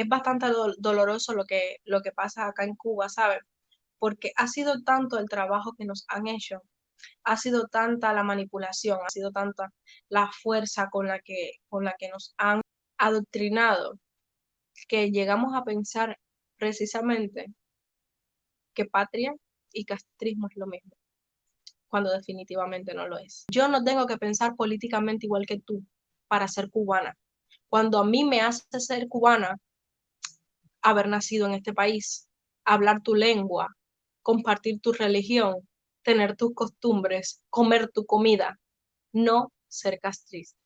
es bastante doloroso lo que pasa acá en Cuba, ¿sabes? Porque ha sido tanto el trabajo que nos han hecho, ha sido tanta la manipulación, ha sido tanta la fuerza con la que nos han adoctrinado, que llegamos a pensar precisamente que patria y castrismo es lo mismo, cuando definitivamente no lo es. Yo no tengo que pensar políticamente igual que tú para ser cubana. Cuando a mí me hace ser cubana, haber nacido en este país, hablar tu lengua, compartir tu religión, tener tus costumbres, comer tu comida, no ser castrista.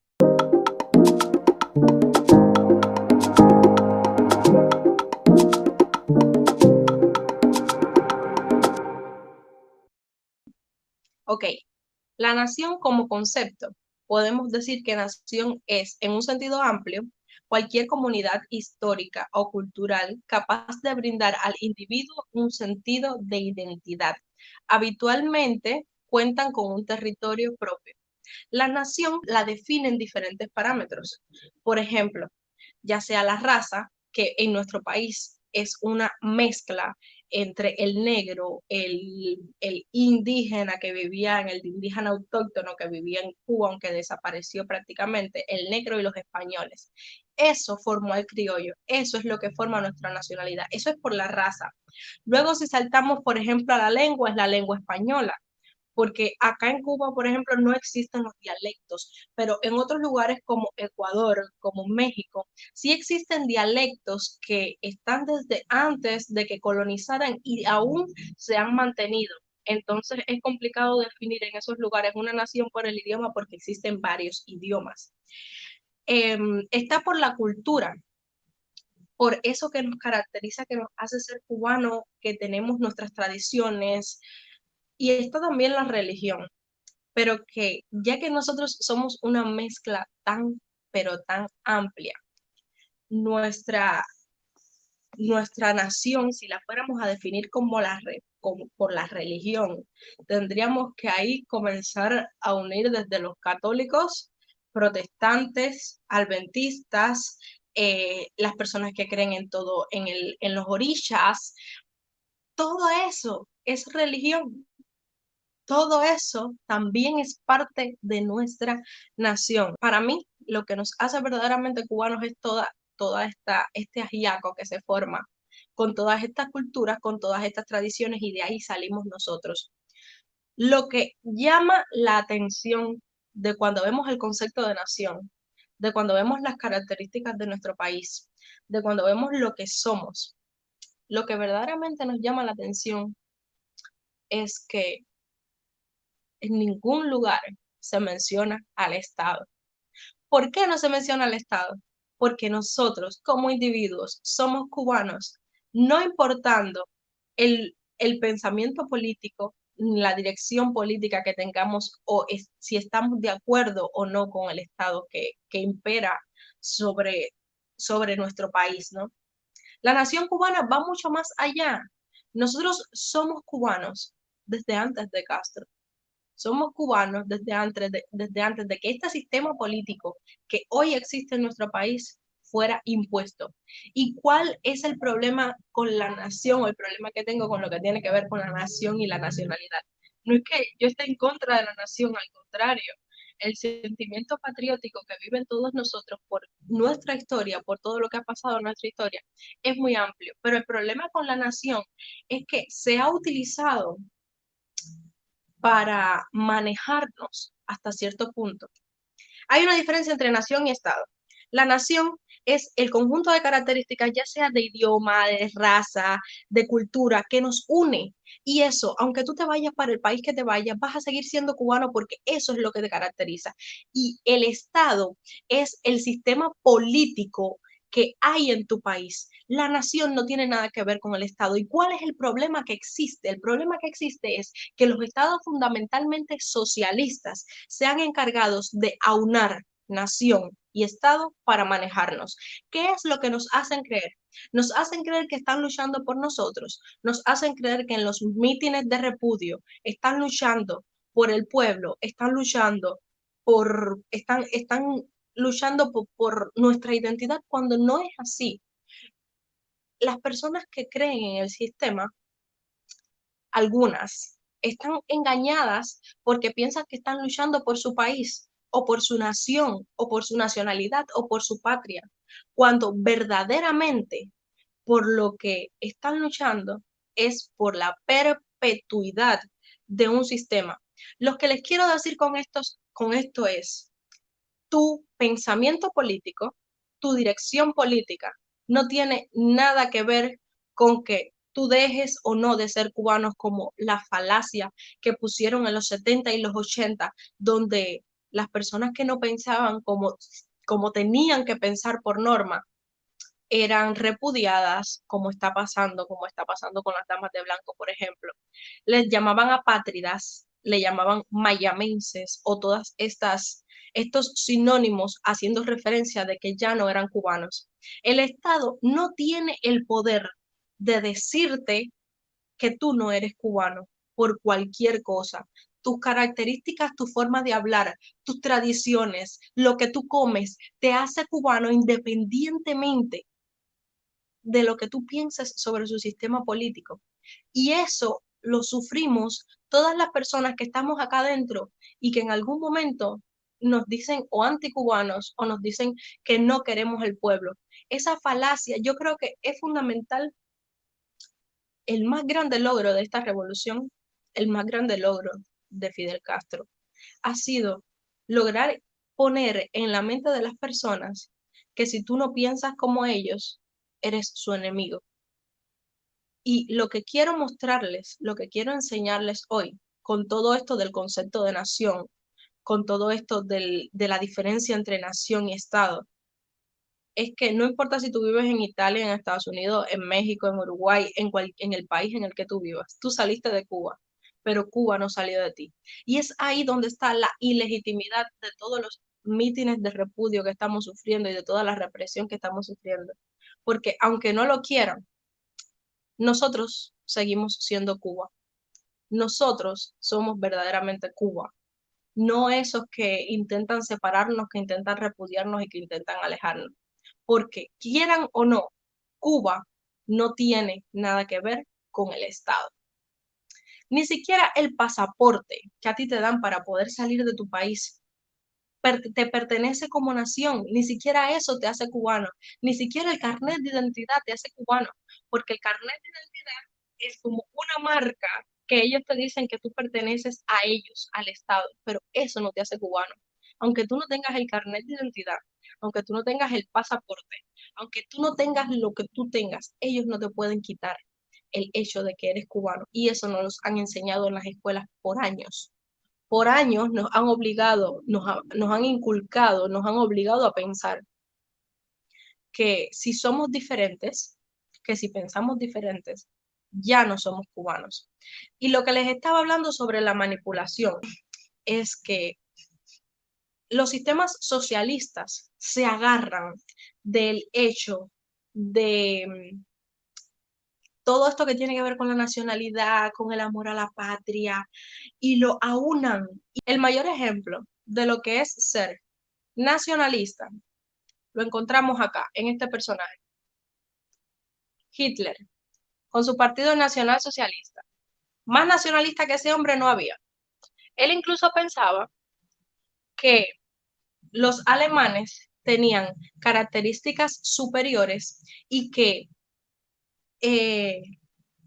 Ok, la nación como concepto. Podemos decir que nación es, en un sentido amplio, cualquier comunidad histórica o cultural capaz de brindar al individuo un sentido de identidad. Habitualmente cuentan con un territorio propio. La nación la define en diferentes parámetros. Por ejemplo, ya sea la raza, que en nuestro país es una mezcla entre el negro, el indígena que vivía en el indígena autóctono que vivía en Cuba, aunque desapareció prácticamente, el negro y los españoles. Eso formó el criollo, eso es lo que forma nuestra nacionalidad, eso es por la raza. Luego, si saltamos, por ejemplo, a la lengua, es la lengua española, porque acá en Cuba, por ejemplo, no existen los dialectos, pero en otros lugares como Ecuador, como México, sí existen dialectos que están desde antes de que colonizaran y aún se han mantenido. Entonces es complicado definir en esos lugares una nación por el idioma porque existen varios idiomas. Está por la cultura, por eso que nos caracteriza, que nos hace ser cubanos, que tenemos nuestras tradiciones, y está también la religión, pero que ya que nosotros somos una mezcla tan, pero tan amplia, nuestra, nuestra nación, si la fuéramos a definir como por la religión, tendríamos que ahí comenzar a unir desde los católicos, protestantes, adventistas, las personas que creen en todo, en los orishas, todo eso es religión. Todo eso también es parte de nuestra nación. Para mí, lo que nos hace verdaderamente cubanos es este ajiaco que se forma con todas estas culturas, con todas estas tradiciones, y de ahí salimos nosotros. Lo que llama la atención de cuando vemos el concepto de nación, de cuando vemos las características de nuestro país, de cuando vemos lo que somos, lo que verdaderamente nos llama la atención es que en ningún lugar se menciona al Estado. ¿Por qué no se menciona al Estado? Porque nosotros, como individuos, somos cubanos, no importando el pensamiento político, la dirección política que tengamos, si estamos de acuerdo o no con el Estado que impera sobre nuestro país, ¿no? La nación cubana va mucho más allá. Nosotros somos cubanos desde antes de Castro. Somos cubanos desde antes de que este sistema político que hoy existe en nuestro país fuera impuesto. ¿Y cuál es el problema con la nación, o el problema que tengo con lo que tiene que ver con la nación y la nacionalidad? No es que yo esté en contra de la nación, al contrario. El sentimiento patriótico que viven todos nosotros por nuestra historia, por todo lo que ha pasado en nuestra historia, es muy amplio. Pero el problema con la nación es que se ha utilizado para manejarnos hasta cierto punto. Hay una diferencia entre nación y Estado. La nación es el conjunto de características, ya sea de idioma, de raza, de cultura, que nos une. Y eso, aunque tú te vayas para el país que te vayas, vas a seguir siendo cubano porque eso es lo que te caracteriza. Y el Estado es el sistema político que hay en tu país. La nación no tiene nada que ver con el Estado. ¿Y cuál es el problema que existe? El problema que existe es que los estados fundamentalmente socialistas se han encargado de aunar nación y Estado para manejarnos. ¿Qué es lo que nos hacen creer? Nos hacen creer que están luchando por nosotros, nos hacen creer que en los mítines de repudio están luchando por el pueblo, están luchando por nuestra identidad, cuando no es así. las personas que creen en el sistema, algunas, están engañadas porque piensan que están luchando por su país o por su nación o por su nacionalidad o por su patria, cuando verdaderamente por lo que están luchando es por la perpetuidad de un sistema. Lo que les quiero decir con esto es, tu pensamiento político, tu dirección política, no tiene nada que ver con que tú dejes o no de ser cubanos, como la falacia que pusieron en los 70 y los 80, donde las personas que no pensaban como tenían que pensar por norma, eran repudiadas, como está pasando con las damas de blanco, por ejemplo. Les llamaban apátridas, le llamaban mayamenses o todas estos sinónimos haciendo referencia de que ya no eran cubanos. El Estado no tiene el poder de decirte que tú no eres cubano por cualquier cosa. Tus características, tu forma de hablar, tus tradiciones, lo que tú comes, te hace cubano independientemente de lo que tú pienses sobre su sistema político. Y eso lo sufrimos todas las personas que estamos acá adentro y que en algún momento nos dicen o anticubanos o nos dicen que no queremos el pueblo. Esa falacia, yo creo que es fundamental. El más grande logro de esta revolución, el más grande logro de Fidel Castro, ha sido lograr poner en la mente de las personas que si tú no piensas como ellos, eres su enemigo. Y lo que quiero mostrarles, lo que quiero enseñarles hoy, con todo esto del concepto de nación, con todo esto de la diferencia entre nación y Estado, es que no importa si tú vives en Italia, en Estados Unidos, en México, en Uruguay, en el país en el que tú vivas, tú saliste de Cuba, pero Cuba no salió de ti. Y es ahí donde está la ilegitimidad de todos los mítines de repudio que estamos sufriendo y de toda la represión que estamos sufriendo. Porque aunque no lo quieran, nosotros seguimos siendo Cuba. Nosotros somos verdaderamente Cuba, no esos que intentan separarnos, que intentan repudiarnos y que intentan alejarnos. Porque quieran o no, Cuba no tiene nada que ver con el Estado. Ni siquiera el pasaporte que a ti te dan para poder salir de tu país te pertenece como nación, ni siquiera eso te hace cubano, ni siquiera el carnet de identidad te hace cubano, porque el carnet de identidad es como una marca que ellos te dicen que tú perteneces a ellos, al Estado, pero eso no te hace cubano. Aunque tú no tengas el carnet de identidad, aunque tú no tengas el pasaporte, aunque tú no tengas lo que tú tengas, ellos no te pueden quitar el hecho de que eres cubano. Y eso nos lo han enseñado en las escuelas por años. Por años nos han obligado, nos han inculcado, nos han obligado a pensar que si somos diferentes, que si pensamos diferentes, ya no somos cubanos. Y lo que les estaba hablando sobre la manipulación es que los sistemas socialistas se agarran del hecho de todo esto que tiene que ver con la nacionalidad, con el amor a la patria, y lo aunan. El mayor ejemplo de lo que es ser nacionalista lo encontramos acá, en este personaje. Hitler, con su Partido Nacional Socialista. Más nacionalista que ese hombre no había. Él incluso pensaba que los alemanes tenían características superiores y que eh,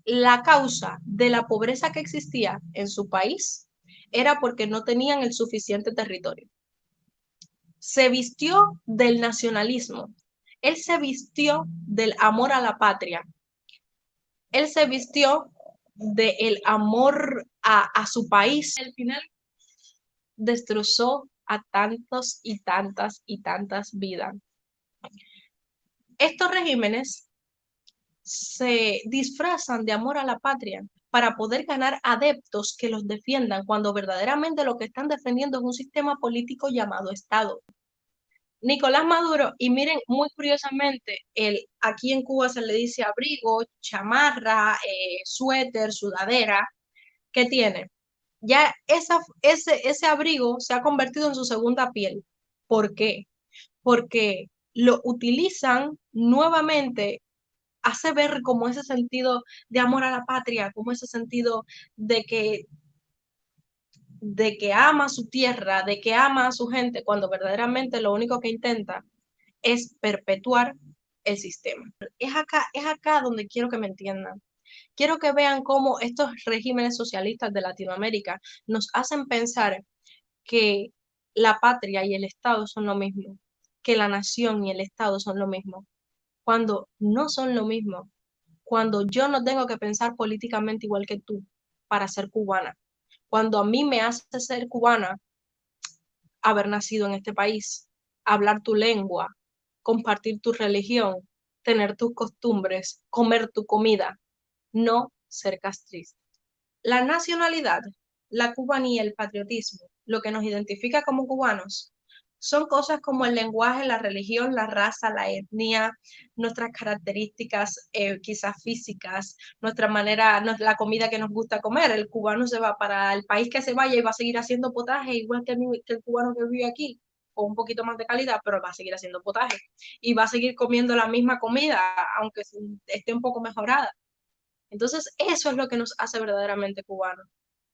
la causa de la pobreza que existía en su país era porque no tenían el suficiente territorio. Se vistió del nacionalismo, él se vistió del amor a la patria, él se vistió del amor a su país. Al final destrozó a tantos y tantas y tantas vidas. Estos regímenes se disfrazan de amor a la patria para poder ganar adeptos que los defiendan cuando verdaderamente lo que están defendiendo es un sistema político llamado Estado. Nicolás Maduro, y miren, muy curiosamente, aquí en Cuba se le dice abrigo, chamarra, suéter, sudadera, ¿qué tiene? Ya ese abrigo se ha convertido en su segunda piel. ¿Por qué? Porque lo utilizan nuevamente hace ver como ese sentido de amor a la patria, como ese sentido de que ama su tierra, de que ama a su gente, cuando verdaderamente lo único que intenta es perpetuar el sistema. Es acá donde quiero que me entiendan. Quiero que vean cómo estos regímenes socialistas de Latinoamérica nos hacen pensar que la patria y el Estado son lo mismo, que la nación y el Estado son lo mismo, cuando no son lo mismo, cuando yo no tengo que pensar políticamente igual que tú para ser cubana, cuando a mí me hace ser cubana haber nacido en este país, hablar tu lengua, compartir tu religión, tener tus costumbres, comer tu comida, no ser castrista. La nacionalidad, la cubanía, el patriotismo, lo que nos identifica como cubanos, son cosas como el lenguaje, la religión, la raza, la etnia, nuestras características quizás físicas, nuestra manera, la comida que nos gusta comer. El cubano se va para el país que se vaya y va a seguir haciendo potaje, igual que el cubano que vive aquí, con un poquito más de calidad, pero va a seguir haciendo potaje y va a seguir comiendo la misma comida, aunque esté un poco mejorada. Entonces, eso es lo que nos hace verdaderamente cubanos.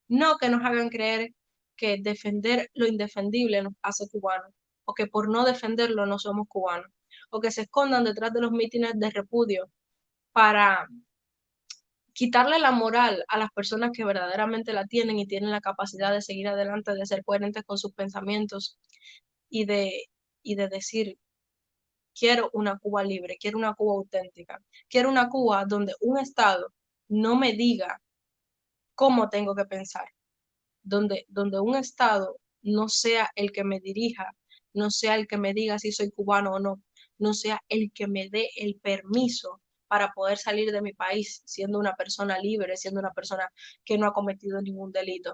No que nos hagan creer que defender lo indefendible nos hace cubanos, o que por no defenderlo no somos cubanos, o que se escondan detrás de los mítines de repudio para quitarle la moral a las personas que verdaderamente la tienen y tienen la capacidad de seguir adelante, de ser coherentes con sus pensamientos y de decir, quiero una Cuba libre, quiero una Cuba auténtica, quiero una Cuba donde un Estado no me diga cómo tengo que pensar, donde un Estado no sea el que me dirija, no sea el que me diga si soy cubano o no, no sea el que me dé el permiso para poder salir de mi país siendo una persona libre, siendo una persona que no ha cometido ningún delito.